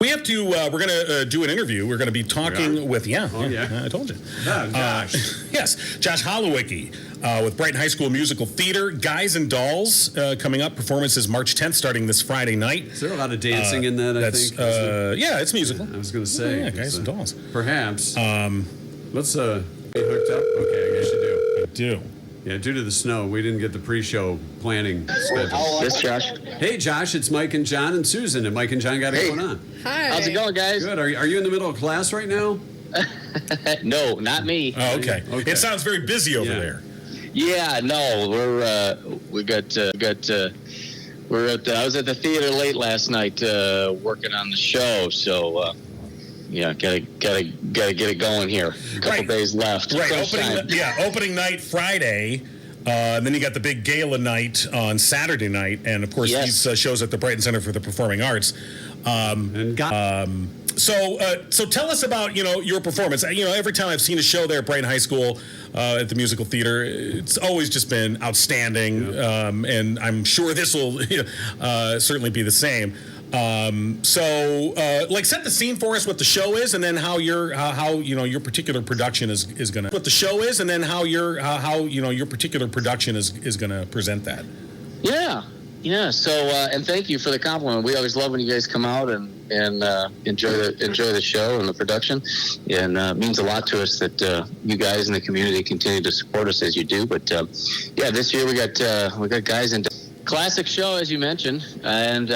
We have to. We're going to do an interview. We're going to be talking with. I told you. Oh, gosh. Yes, Josh Holowicki with Brighton High School Musical Theater. Guys and Dolls coming up. Performance is March 10th, starting this Friday night. Is there a lot of dancing in that? I think. Yeah, it's musical. I was going to say. Yeah, Guys and Dolls. Perhaps. Let's get hooked up. Okay, I guess you do. I do. Yeah, due to the snow, we didn't get the pre-show planning schedule. This Josh. Hey, Josh, it's Mike and John and Susan, and Mike and John got it going on. Hi. How's it going, guys? Good. Are you in the middle of class right now? No, not me. Oh, okay. It sounds very busy over there. Yeah, no, I was at the theater late last night working on the show, so gotta get it going here. A couple days left. Right, opening night Friday. And then you got the big gala night on Saturday night, and of course these shows at the Brighton Center for the Performing Arts. So tell us about your performance. Every time I've seen a show there at Brighton High School at the musical theater, it's always just been outstanding, and I'm sure this will certainly be the same. Set the scene for us what the show is, and then how your particular production is gonna what the show is, and then how your particular production is gonna present that. Yeah. So and thank you for the compliment. We always love when you guys come out and enjoy the show and the production, and it means a lot to us that you guys in the community continue to support us as you do. But this year we got guys in. Classic show, as you mentioned, and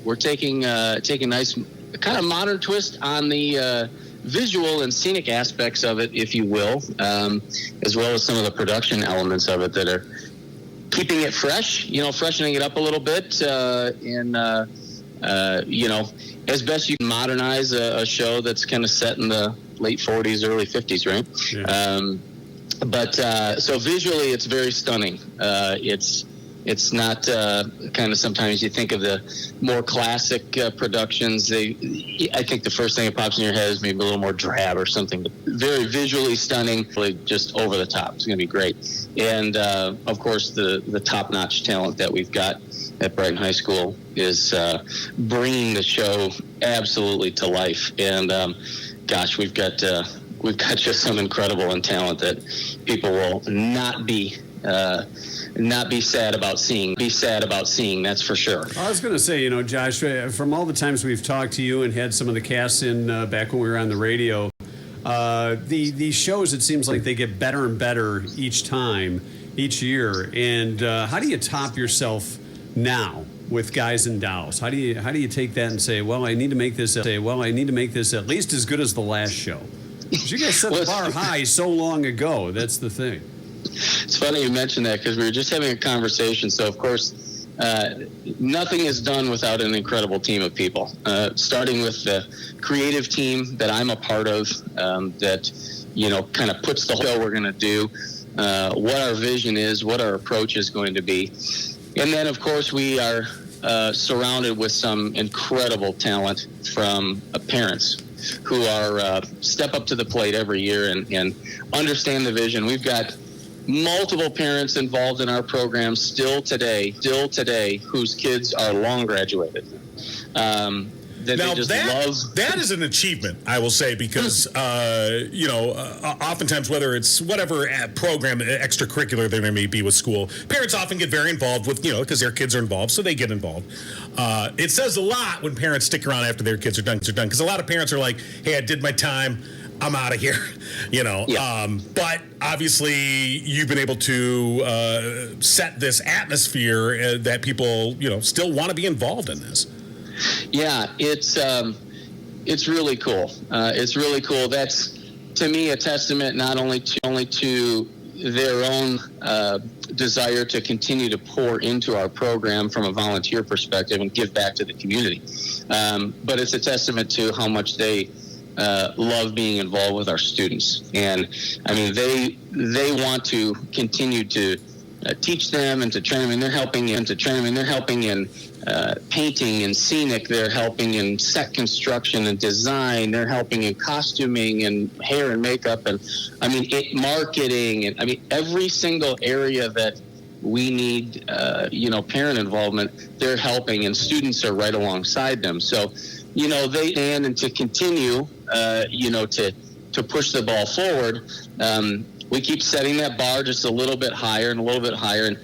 we're taking a nice kind of modern twist on the visual and scenic aspects of it, if you will, as well as some of the production elements of it that are keeping it fresh, freshening it up a little bit, as best you can modernize a show that's kind of set in the late 40s, early 50s, right? Yeah. So visually, it's very stunning. It's not kind of sometimes you think of the more classic productions. I think the first thing that pops in your head is maybe a little more drab or something. But very visually stunning, really just over the top. It's going to be great. And, of course, the top-notch talent that we've got at Brighton High School is bringing the show absolutely to life. And, we've got just some incredible talent that people will not be sad about seeing. That's for sure. I was going to say, Josh, from all the times we've talked to you and had some of the casts in back when we were on the radio, these shows, it seems like they get better and better each year. And how do you top yourself now with Guys and Dolls? How do you take that and say, well, I need to make this at least as good as the last show? Because you guys set the bar high so long ago. That's the thing. It's funny you mentioned that because we were just having a conversation. So, of course, nothing is done without an incredible team of people, starting with the creative team that I'm a part of that, kind of puts the whole show we're going to do, what our vision is, what our approach is going to be. And then, of course, we are surrounded with some incredible talent from parents who are step up to the plate every year and understand the vision. We've got multiple parents involved in our program still today, whose kids are long graduated. That is an achievement, I will say, because oftentimes whether it's whatever program extracurricular there may be with school, parents often get very involved with because their kids are involved, so they get involved. It says a lot when parents stick around after their kids are done, because a lot of parents are like, "Hey, I did my time. I'm out of here," but obviously you've been able to set this atmosphere that people, still want to be involved in this. Yeah, it's really cool. It's really cool. That's, to me, a testament not only to their own desire to continue to pour into our program from a volunteer perspective and give back to the community, but it's a testament to how much they love being involved with our students. And I mean, they want to continue to teach them and to train them, and they're helping in painting and scenic. They're helping in set construction and design. They're helping in costuming and hair and makeup, and marketing, and every single area that we need parent involvement, they're helping, and students are right alongside them. So they stand and to continue, to push the ball forward. We keep setting that bar just a little bit higher and a little bit higher. And,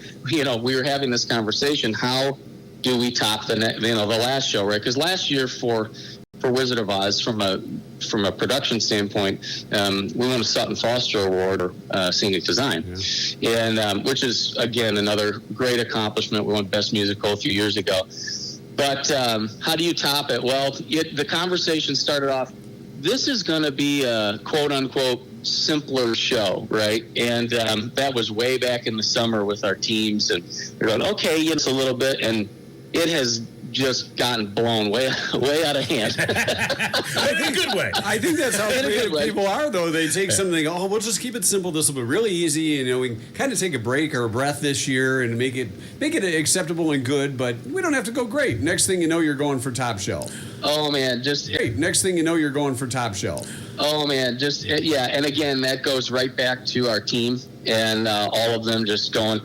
we were having this conversation. How do we top the last show, right? Because last year for Wizard of Oz, from a production standpoint, we won a Sutton Foster Award for scenic design, and which is, again, another great accomplishment. We won Best Musical a few years ago. But how do you top it? Well, the conversation started off, this is going to be a quote-unquote simpler show, right? And that was way back in the summer with our teams, and we're going, okay, it's a little bit, and it has just gotten blown way out of hand. In a good way. I think that's how creative people are, though. They take something, we'll just keep it simple. This will be really easy. We can kind of take a break or a breath this year and make it acceptable and good, but we don't have to go great. Next thing you know, you're going for top shelf. Oh, man, Next thing you know, you're going for top shelf. Oh, man, and again, that goes right back to our team and all of them just going,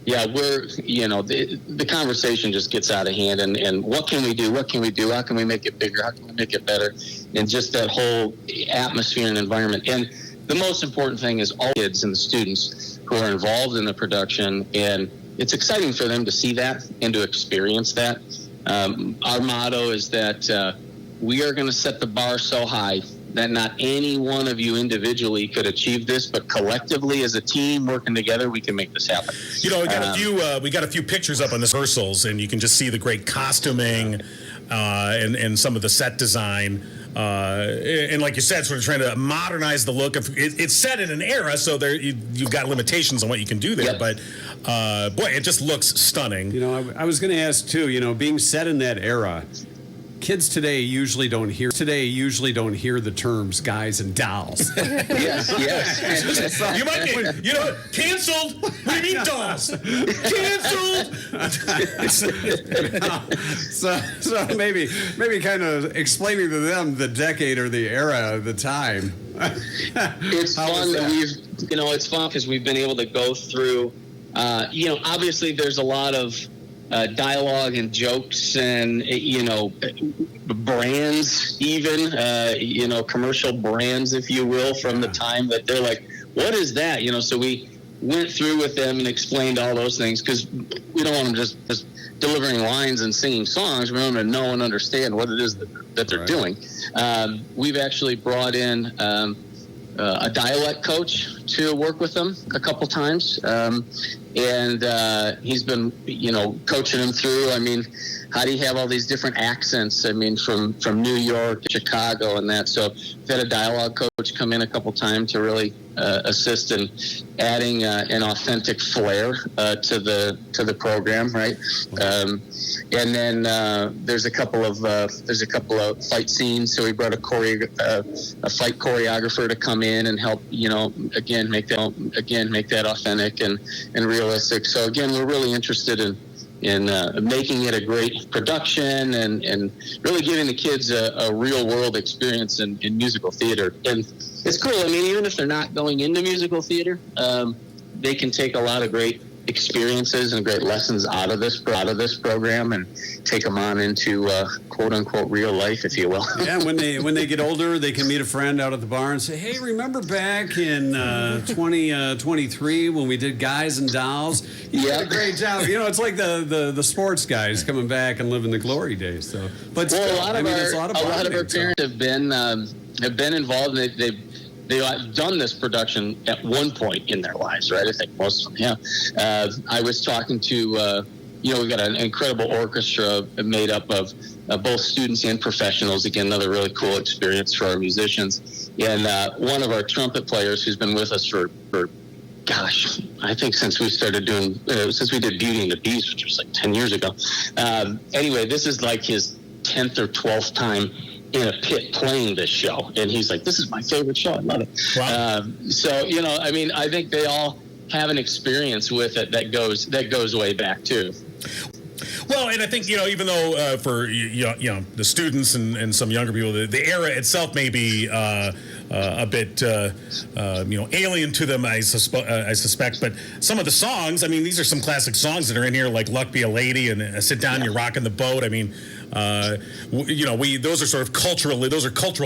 the conversation just gets out of hand, and what can we do? What can we do? How can we make it bigger? How can we make it better? And just that whole atmosphere and environment. And the most important thing is all kids and the students who are involved in the production, and it's exciting for them to see that and to experience that. Our motto is that we are going to set the bar so high that not any one of you individually could achieve this, but collectively as a team working together, we can make this happen. We got a few pictures up on the rehearsals, and you can just see the great costuming and some of the set design. And like you said, sort of trying to modernize the look of it's set in an era, so you've got limitations on what you can do there. Yep. But boy, it just looks stunning. I was going to ask too. Being set in that era, kids today usually don't hear the terms guys and dolls. Yes. You might get, canceled. What do you mean dolls? Canceled. So maybe kind of explaining to them the decade or the era of the time. It's fun that it's fun because we've been able to go through, obviously there's a lot of dialogue and jokes and brands, even commercial brands, if you will, from the time that they're like, what is that? So we went through with them and explained all those things, because we don't want them just delivering lines and singing songs. We want them to know and understand what it is that they're doing. We've actually brought in a dialect coach to work with them a couple times. And he's been, coaching them through. I mean, how do you have all these different accents? I mean, from New York to Chicago and that. So we've had a dialogue coach come in a couple times to really assist in adding an authentic flair to the program, right? And then there's a couple of fight scenes. So we brought a fight choreographer to come in and help, again make that authentic and realistic. So again, we're really interested in making it a great production and really giving the kids a real world experience in musical theater. And it's cool. I mean, even if they're not going into musical theater, they can take a lot of great experiences and great lessons out of this program and take them on into quote unquote real life, if you will. Yeah, when they get older, they can meet a friend out at the bar and say, hey, remember back in 2023 when we did Guys and Dolls? You did a great job. It's like the sports guys coming back and living the glory days. So, but still, a lot of our parents have been involved, and they've done this production at one point in their lives, right? I think most of them have. I was talking to, we've got an incredible orchestra made up of both students and professionals. Again, another really cool experience for our musicians. And one of our trumpet players who's been with us for gosh, I think since we started since we did Beauty and the Beast, which was like 10 years ago. Anyway, this is like his 10th or 12th time in a pit playing this show, and he's like, this is my favorite show. I love it. Wow. I think they all have an experience with it that goes way back too. Well, and I think, even though for the students and some younger people, the era itself may be a bit alien to them, I suspect. But some of the songs, I mean, these are some classic songs that are in here, like "Luck Be a Lady" and "Sit Down, You're Rocking the Boat." I mean, those are sort of cultural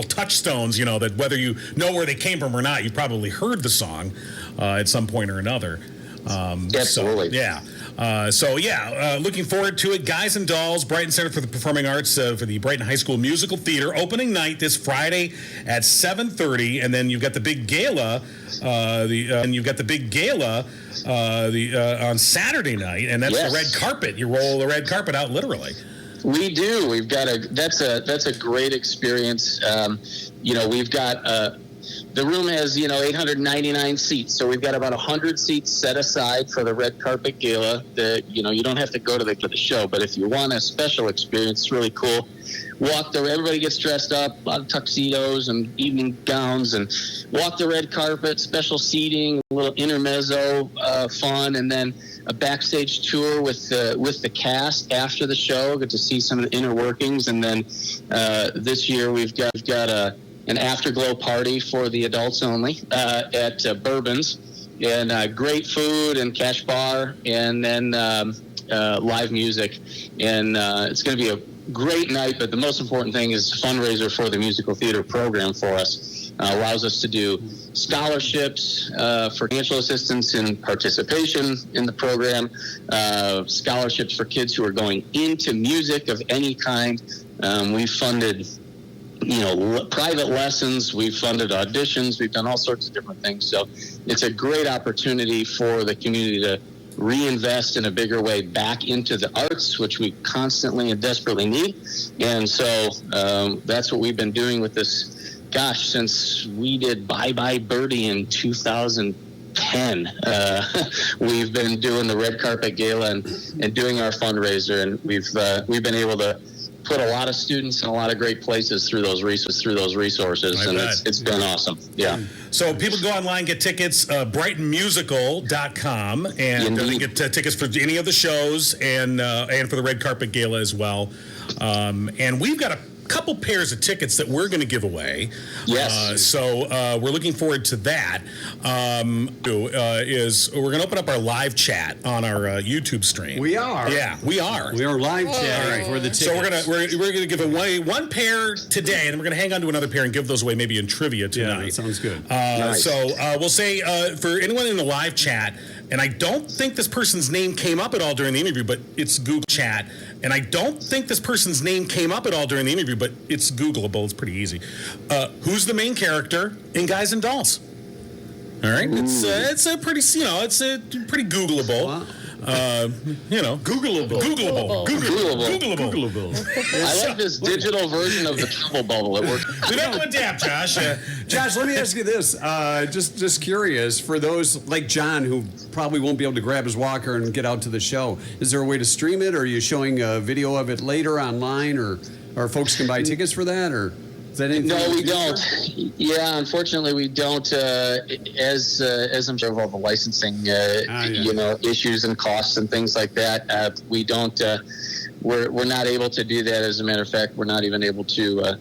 touchstones. That whether you know where they came from or not, you probably heard the song at some point or another. Absolutely. Looking forward to it. Guys and Dolls, Brighton Center for the Performing Arts for the Brighton High School Musical Theater, opening night this Friday at 7:30, and then you've got the big gala. On Saturday night, and that's the red carpet. You roll the red carpet out literally. We do. We've got that's a great experience. We've got the room has 899 seats, so we've got about 100 seats set aside for the red carpet gala. You don't have to go to the show, but if you want a special experience, it's really cool. Everybody gets dressed up, a lot of tuxedos and evening gowns, and walk the red carpet, special seating, a little intermezzo fun, and then a backstage tour with the cast after the show. Get to see some of the inner workings, and then this year we've got an afterglow party for the adults only at Bourbon's, and great food and cash bar, and then live music, and it's going to be a great night. But the most important thing is a fundraiser for the musical theater program for us. Allows us to do scholarships for financial assistance and participation in the program, scholarships for kids who are going into music of any kind. We've funded private lessons, we've funded auditions, we've done all sorts of different things. So it's a great opportunity for the community to reinvest in a bigger way back into the arts, which we constantly and desperately need. And so that's what we've been doing with this, since we did Bye Bye Birdie in 2010. We've been doing the red carpet gala and doing our fundraiser, and we've been able to put a lot of students in a lot of great places through those resources, and it's been awesome. Yeah. So people go online, get tickets, brightonmusical.com, and they get tickets for any of the shows and for the red carpet gala as well. And we've got a couple pairs of tickets that we're going to give away. Yes. So we're looking forward to that. We're going to open up our live chat on our YouTube stream. We are. Yeah, we are. We are live chatting for the tickets. So we're going to give away one pair today, and then we're going to hang on to another pair and give those away maybe in trivia tonight. Yeah, that sounds good. Nice. So we'll say for anyone in the live chat, and I don't think this person's name came up at all during the interview, but it's Google Chat. And I don't think this person's name came up at all during the interview, but it's Googleable. It's pretty easy. Who's the main character in Guys and Dolls? All right, it's a pretty Googleable. Wow. Googleable. I like this digital version of the trouble bubble. It works. We have to adapt, Josh. Josh, let me ask you this. Just curious, for those like John who probably won't be able to grab his walker and get out to the show, is there a way to stream it, or are you showing a video of it later online, or folks can buy tickets for that, or is that anything? No, we don't. Yeah, unfortunately, we don't. As I'm sure of all the licensing, issues and costs and things like that, we don't. We're not able to do that. As a matter of fact, we're not even able to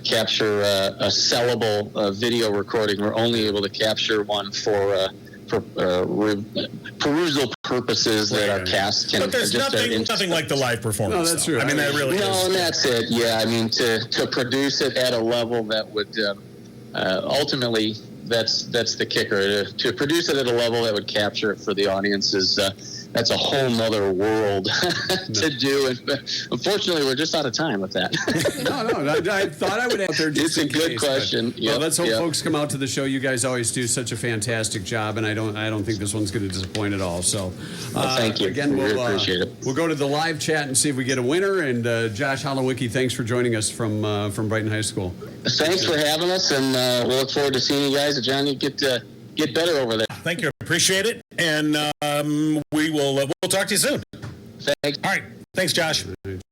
capture a sellable video recording. We're only able to capture one for perusal purposes that our cast can. But there's nothing like the live performance. No, that's true. I mean, that really is. No, and that's it. Yeah, I mean, to produce it at a level that would ultimately, that's the kicker. To produce it at a level that would capture it for the audience is that's a whole nother world to do. And unfortunately, we're just out of time with that. No, I thought I would out there. It's a good question. Well, let's hope folks come out to the show. You guys always do such a fantastic job, and I don't think this one's going to disappoint at all. So, thank you. Again, we really appreciate it. We'll go to the live chat and see if we get a winner. And Josh Holowicki, thanks for joining us from Brighton High School. Thanks for having us, and we'll look forward to seeing you guys. John, you get better over there. Thank you. Appreciate it. And we'll talk to you soon. Thanks. All right. Thanks, Josh.